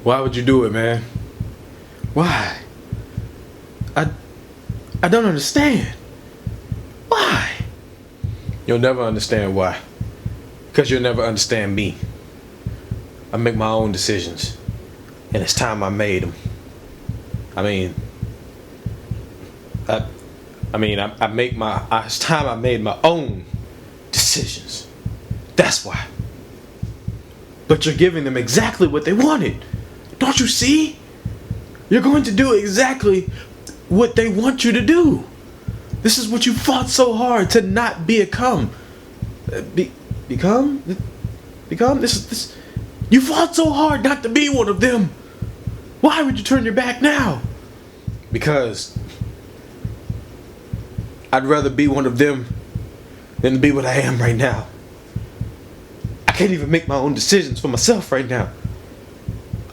Why would you do it, man? Why? I I don't understand. Why? You'll never understand why. Because you'll never understand me. I make my own decisions. And it's time I made them. It's time I made my own decisions. That's why. But you're giving them exactly what they wanted. Don't you see? You're going to do exactly what they want you to do. This is what you fought so hard to not become. Become? This. You fought so hard not to be one of them. Why would you turn your back now? Because I'd rather be one of them than to be what I am right now. I can't even make my own decisions for myself right now.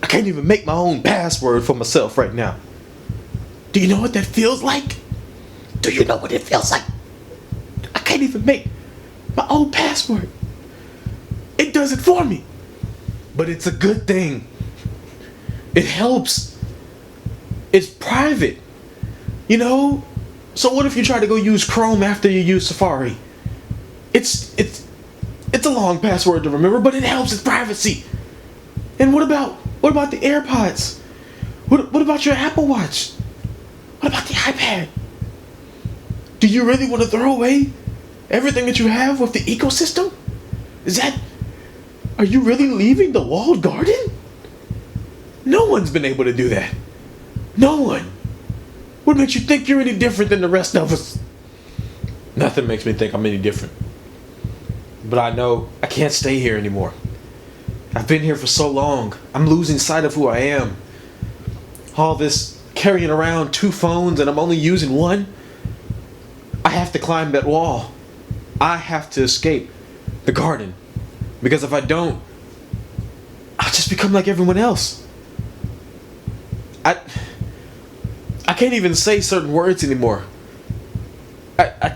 I can't even make my own password for myself right now. Do you know what that feels like? Do you know what it feels like? I can't even make my own password. It does it for me. But it's a good thing. It helps. It's private. You know? So what if you try to go use Chrome after you use Safari? It's a long password to remember, but it helps. It's privacy. And what about the AirPods? What about your Apple Watch? What about the iPad? Do you really want to throw away everything that you have with the ecosystem? Are you really leaving the walled garden? No one's been able to do that. No one. What makes you think you're any different than the rest of us? Nothing makes me think I'm any different. But I know I can't stay here anymore. I've been here for so long. I'm losing sight of who I am. All this carrying around 2 phones and I'm only using one. I have to climb that wall. I have to escape the garden. Because if I don't, I'll just become like everyone else. I can't even say certain words anymore. I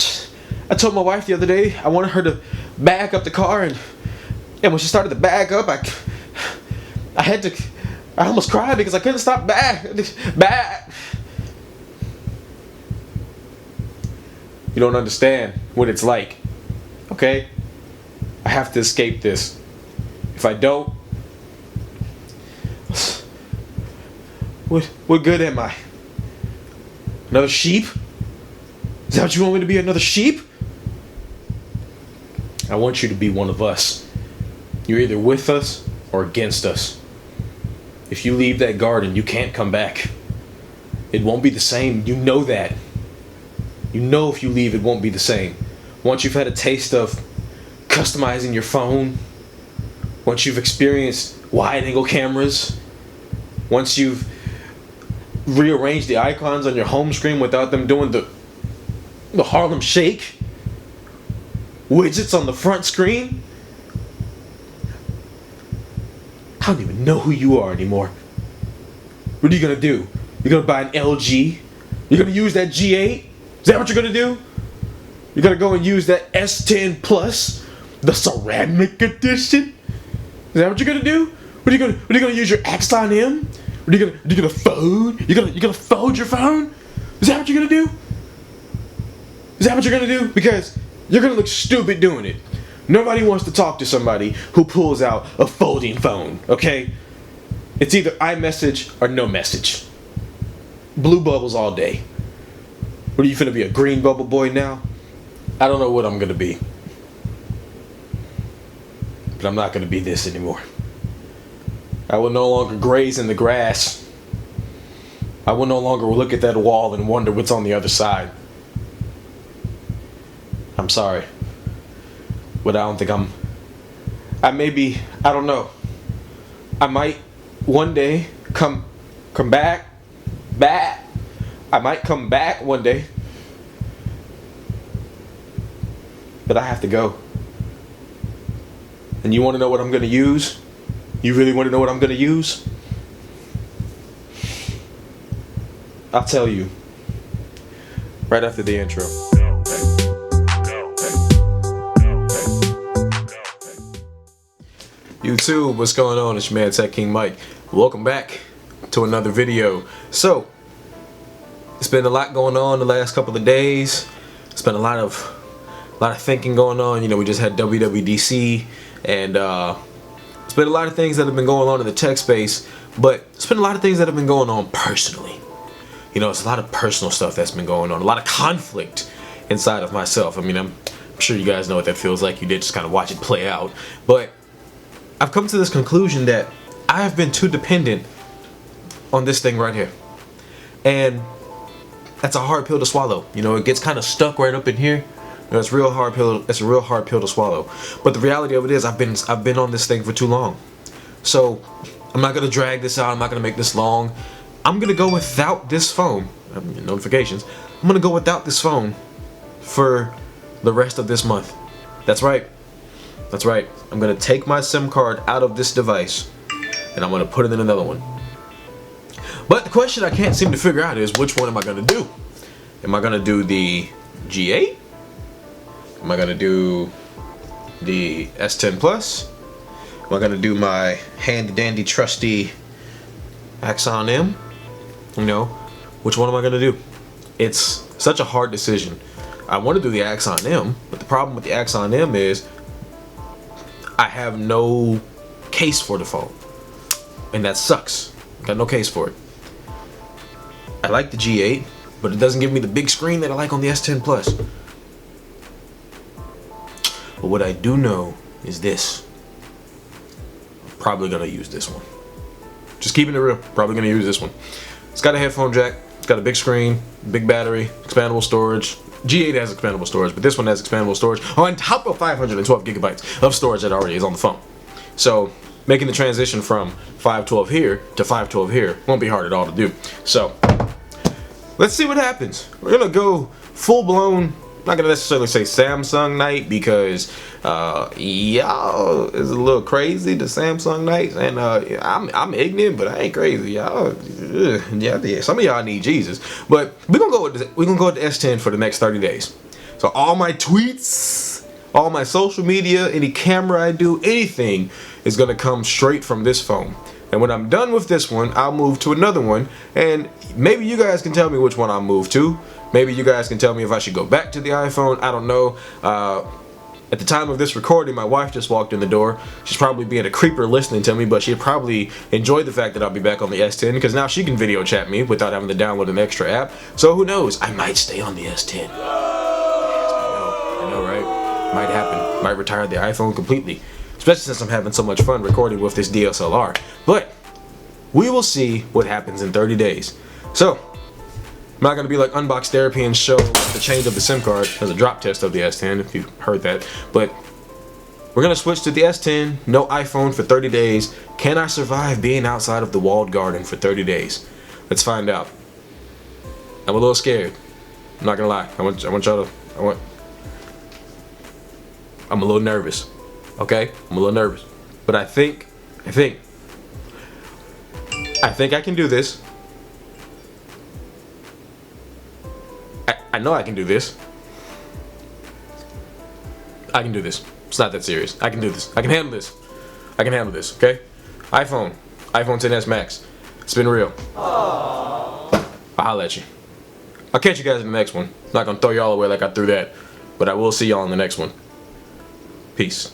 told my wife the other day I wanted her to back up the car, and when she started to back up, I almost cried because I couldn't stop back. You don't understand what it's like, okay? I have to escape this. If I don't, what good am I? Another sheep? Is that what you want me to be, another sheep? I want you to be one of us. You're either with us or against us. If you leave that garden, you can't come back. It won't be the same. You know that. You know if you leave, it won't be the same. Once you've had a taste of customizing your phone, once you've experienced wide-angle cameras, once you've rearranged the icons on your home screen without them doing the Harlem Shake, widgets on the front screen, I don't even know who you are anymore. What are you gonna do? You're gonna buy an LG? You're gonna use that G8? Is that what you're gonna do? You're gonna go and use that S10 Plus, the ceramic edition? Is that what you're gonna do? What are you gonna use your Axon M? What are you gonna fold? You gonna fold your phone? Is that what you're gonna do? Is that what you're gonna do? Because you're gonna look stupid doing it. Nobody wants to talk to somebody who pulls out a folding phone, okay? It's either iMessage or no message. Blue bubbles all day. What are you finna be, a green bubble boy now? I don't know what I'm gonna be. But I'm not gonna be this anymore. I will no longer graze in the grass. I will no longer look at that wall and wonder what's on the other side. I'm sorry. But I don't think I don't know. I might one day come back. I might come back one day. But I have to go. And you want to know what I'm going to use? You really want to know what I'm going to use? I'll tell you right after the intro. YouTube, what's going on? It's your man Tech King Mike. Welcome back to another video. So, it's been a lot going on the last couple of days. It's been a lot of thinking going on. You know, we just had WWDC, and it's been a lot of things that have been going on in the tech space, but it's been a lot of things that have been going on personally. You know, it's a lot of personal stuff that's been going on, a lot of conflict inside of myself. I mean, I'm sure you guys know what that feels like. You did just kind of watch it play out, but I've come to this conclusion that I have been too dependent on this thing right here, and that's a hard pill to swallow. You know, it gets kind of stuck right up in here. You know, it's a real hard pill. It's a real hard pill to swallow. But the reality of it is, I've been on this thing for too long. So I'm not gonna drag this out. I'm not gonna make this long. I'm gonna go without this phone. Notifications. I'm gonna go without this phone for the rest of this month. That's right. That's right. I'm gonna take my SIM card out of this device and I'm gonna put it in another one. But the question I can't seem to figure out is, which one am I gonna do? Am I gonna do the G8? Am I gonna do the S10 Plus? Am I gonna do my handy dandy trusty Axon M? You know, which one am I gonna do? It's such a hard decision. I want to do the Axon M, but the problem with the Axon M is I have no case for the phone, and that sucks. Got no case for it. I like the G8, but it doesn't give me the big screen that I like on the S10 Plus. But what I do know is this. I'm probably gonna use this one. Just keeping it real, probably gonna use this one. It's got a headphone jack, it's got a big screen, big battery, expandable storage. G8 has expandable storage, but this one has expandable storage on top of 512 gigabytes of storage that already is on the phone. So making the transition from 512 here to 512 here won't be hard at all to do. So let's see what happens. We're gonna go full blown. I'm not gonna necessarily say Samsung night, because y'all is a little crazy, the Samsung nights, and I'm ignorant, but I ain't crazy, y'all. Yeah, some of y'all need Jesus, but we're gonna go with the S10 for the next 30 days. So all my tweets, all my social media, any camera I do, anything is gonna come straight from this phone. And when I'm done with this one, I'll move to another one, and maybe you guys can tell me which one I'll move to. Maybe you guys can tell me if I should go back to the iPhone. I don't know. At the time of this recording, my wife just walked in the door. She's probably being a creeper listening to me, but she'd probably enjoy the fact that I'll be back on the S10, because now she can video chat me without having to download an extra app. So who knows? I might stay on the S10. I know, right? Might happen. Might retire the iPhone completely. Especially since I'm having so much fun recording with this DSLR. But we will see what happens in 30 days. So I'm not going to be like Unbox Therapy and show the change of the SIM card as a drop test of the S10, if you've heard that. But we're going to switch to the S10, no iPhone for 30 days. Can I survive being outside of the walled garden for 30 days? Let's find out. I'm a little scared. I'm not going to lie. I'm a little nervous. Okay? I'm a little nervous. But I think I can do this. I know I can do this. I can do this. It's not that serious. I can do this. I can handle this. I can handle this, okay? iPhone 10s Max. It's been real. I'll holla at you. I'll catch you guys in the next one. I'm not gonna throw y'all away like I threw that, but I will see y'all in the next one. Peace.